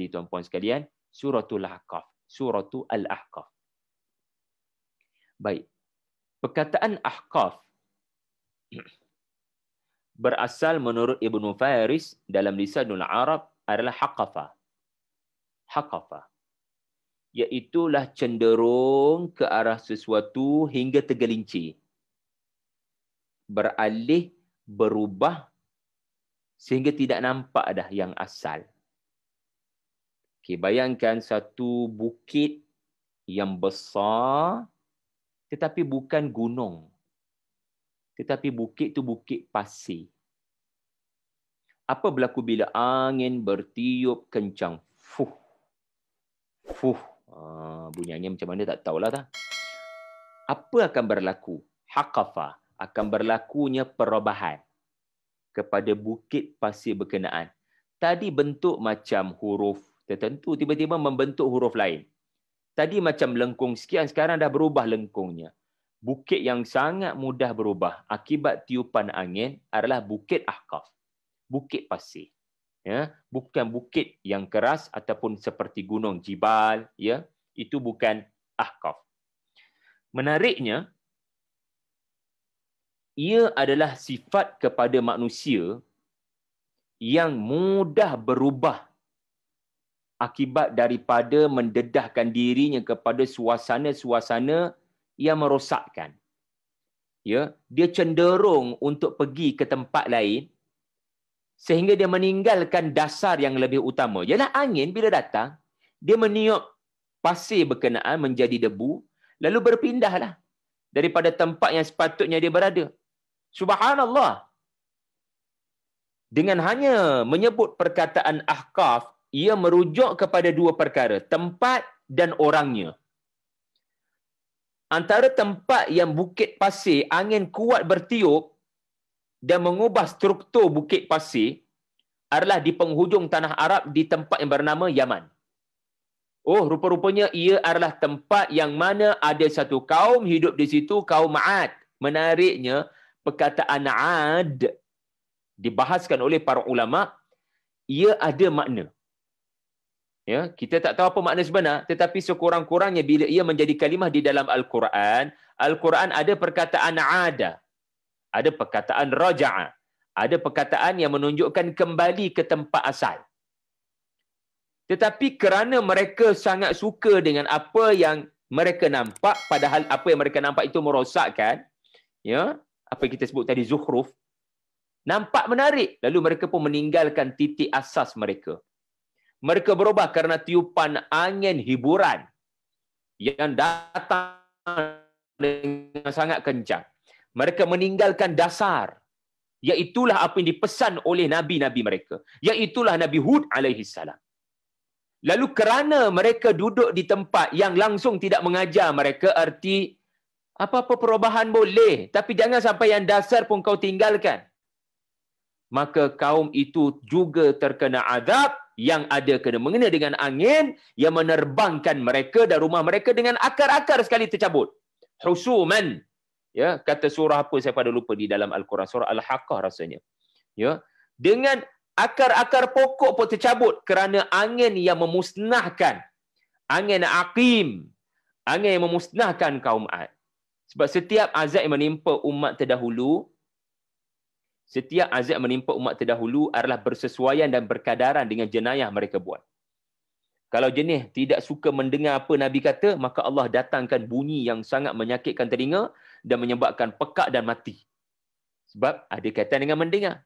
sekali tuan-puan sekalian, suratul Ahqaf, suratul Al-Ahqaf. Baik. Perkataan Ahqaf berasal menurut Ibnu Faris dalam lisanul Arab adalah haqafa. Haqafa. Iaitulah cenderung ke arah sesuatu hingga tergelincir. Beralih, berubah sehingga tidak nampak dah yang asal. Okay, bayangkan satu bukit yang besar tetapi bukan gunung. Tetapi bukit itu bukit pasir. Apa berlaku bila angin bertiup kencang? Fuh. Fuh. Bunyi angin macam mana tak tahulah dah. Apa akan berlaku? Haqafa. Akan berlakunya perubahan kepada bukit pasir berkenaan. Tadi bentuk macam huruf tertentu, tiba-tiba membentuk huruf lain. Tadi macam lengkung sekian, sekarang dah berubah lengkungnya. Bukit yang sangat mudah berubah akibat tiupan angin adalah bukit Ahqaf. Bukit pasir. Ya, bukan bukit yang keras ataupun seperti gunung jibal, ya. Itu bukan Ahqaf. Menariknya, ia adalah sifat kepada manusia yang mudah berubah akibat daripada mendedahkan dirinya kepada suasana-suasana yang merosakkan. Ya, dia cenderung untuk pergi ke tempat lain sehingga dia meninggalkan dasar yang lebih utama. Ialah angin bila datang, dia meniup pasir berkenaan menjadi debu, lalu berpindahlah daripada tempat yang sepatutnya dia berada. Subhanallah. Dengan hanya menyebut perkataan Ahqaf, ia merujuk kepada dua perkara, tempat dan orangnya. Antara tempat yang bukit pasir, angin kuat bertiup dan mengubah struktur bukit pasir adalah di penghujung tanah Arab di tempat yang bernama Yaman. Oh, rupa-rupanya ia adalah tempat yang mana ada satu kaum hidup di situ, kaum Ad. Menariknya, perkataan Ad dibahaskan oleh para ulama, ia ada makna. Ya, kita tak tahu apa makna sebenar, tetapi sekurang-kurangnya bila ia menjadi kalimah di dalam Al-Quran, Al-Quran ada perkataan ada, ada perkataan raja'a, ada perkataan yang menunjukkan kembali ke tempat asal. Tetapi kerana mereka sangat suka dengan apa yang mereka nampak, padahal apa yang mereka nampak itu merosakkan, ya, apa yang kita sebut tadi zukhruf, nampak menarik, lalu mereka pun meninggalkan titik asas mereka. Mereka berubah kerana tiupan angin hiburan yang datang dengan sangat kencang. Mereka meninggalkan dasar, iaitulah apa yang dipesan oleh nabi-nabi mereka, iaitulah Nabi Hud alaihi salam. Lalu kerana mereka duduk di tempat yang langsung tidak mengajar mereka erti apa-apa perubahan boleh, tapi jangan sampai yang dasar pun kau tinggalkan, maka kaum itu juga terkena azab yang ada kena mengena dengan angin yang menerbangkan mereka dan rumah mereka dengan akar-akar sekali tercabut. Husuman. Ya, kata surah apa saya pada lupa di dalam Al-Quran, surah Al-Haqqah rasanya. Ya, dengan akar-akar pokok pun tercabut kerana angin yang memusnahkan, angin aqim, angin yang memusnahkan kaum Ad. Sebab setiap azab yang menimpa umat terdahulu, setiap azab menimpa umat terdahulu adalah bersesuaian dan berkadaran dengan jenayah mereka buat. Kalau jenis tidak suka mendengar apa Nabi kata, maka Allah datangkan bunyi yang sangat menyakitkan telinga dan menyebabkan pekak dan mati. Sebab ada kaitan dengan mendengar.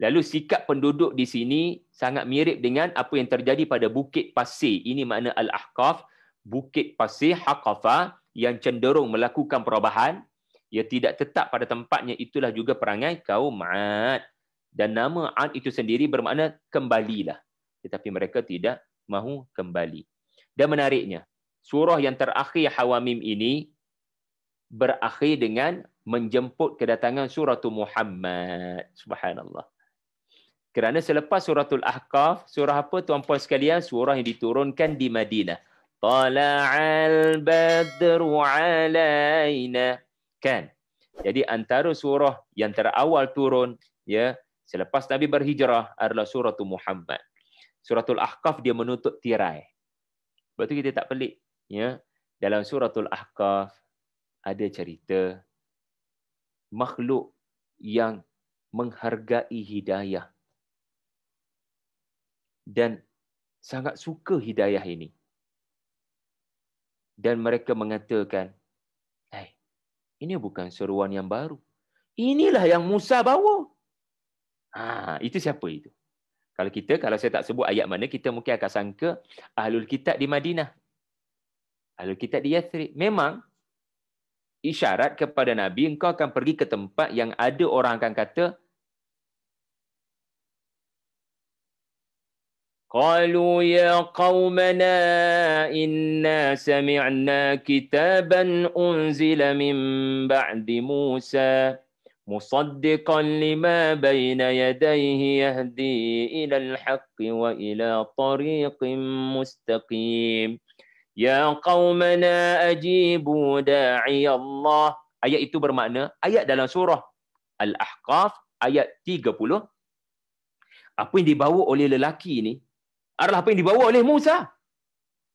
Lalu sikap penduduk di sini sangat mirip dengan apa yang terjadi pada bukit pasir. Ini makna Al-Ahqaf, bukit pasir, haqafa, yang cenderung melakukan perubahan. Ia tidak tetap pada tempatnya, itulah juga perangai kaum Ad. Dan nama Ad itu sendiri bermakna kembalilah. Tetapi mereka tidak mahu kembali. Dan menariknya, surah yang terakhir Hawamim ini berakhir dengan menjemput kedatangan suratul Muhammad. Subhanallah. Kerana selepas suratul Ahqaf, surah apa tuan-puan sekalian? Surah yang diturunkan di Madinah. Tala'al badru alaina. Kan? Jadi antara surah yang terawal turun, ya, selepas Nabi berhijrah adalah suratul Muhammad. Suratul Ahqaf dia menutup tirai. Sebab tu kita tak pelik. Ya. Dalam Suratul Ahqaf ada cerita makhluk yang menghargai hidayah dan sangat suka hidayah ini. Dan mereka mengatakan, ini bukan seruan yang baru. Inilah yang Musa bawa. Itu siapa itu? Kalau saya tak sebut ayat mana, kita mungkin akan sangka Ahlul Kitab di Madinah. Ahlul Kitab di Yathrib. Memang isyarat kepada Nabi, engkau akan pergi ke tempat yang ada orang akan kata, qalu ya qaumana inna sami'na kitaban unzila min ba'di Musa musaddiqan lima bayna yadayhi yahdi ila al-haqqi wa ila tariqin mustaqim. Ya qaumana ajibu da'i Allah. Ayat itu bermakna, ayat dalam surah Al-Ahqaf, ayat 30. Apa yang dibawa oleh lelaki ini adalah apa yang dibawa oleh Musa.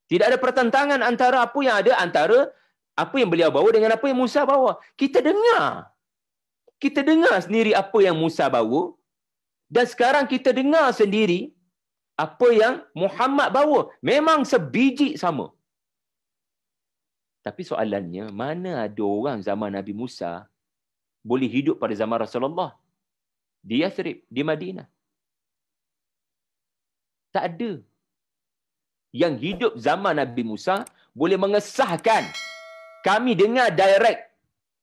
Tidak ada pertentangan antara apa yang ada, antara apa yang beliau bawa dengan apa yang Musa bawa. Kita dengar sendiri apa yang Musa bawa, dan sekarang kita dengar sendiri apa yang Muhammad bawa. Memang sebiji sama. Tapi soalannya, mana ada orang zaman Nabi Musa boleh hidup pada zaman Rasulullah di Yathrib, di Madinah? Tak ada. Yang hidup zaman Nabi Musa boleh mengesahkan. Kami dengar direct.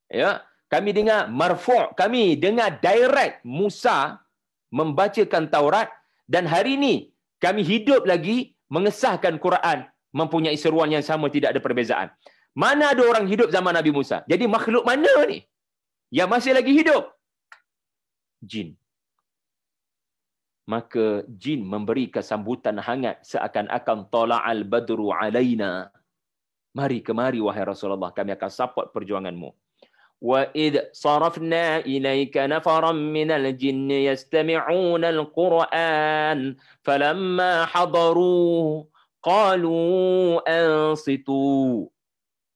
Ya, kami dengar marfu'. Kami dengar direct Musa membacakan Taurat. Dan hari ini kami hidup lagi mengesahkan Quran. Mempunyai seruan yang sama, tidak ada perbezaan. Mana ada orang hidup zaman Nabi Musa? Jadi makhluk mana ni yang masih lagi hidup? Jin. Maka jin memberi kesambutan hangat seakan-akan tala'al badru alaina. Mari kemari wahai Rasulullah, kami akan support perjuanganmu. Wa id sarafna ilaika nafaran minal jinni yastami'una al-Qur'an falamma hadaru qalu ansitu.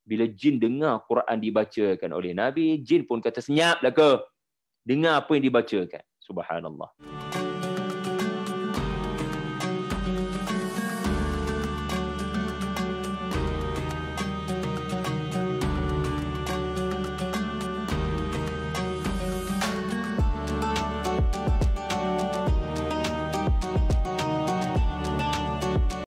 Bila jin dengar Quran dibacakan oleh Nabi, jin pun kata senyaplah ke. Dengar apa yang dibacakan. Subhanallah.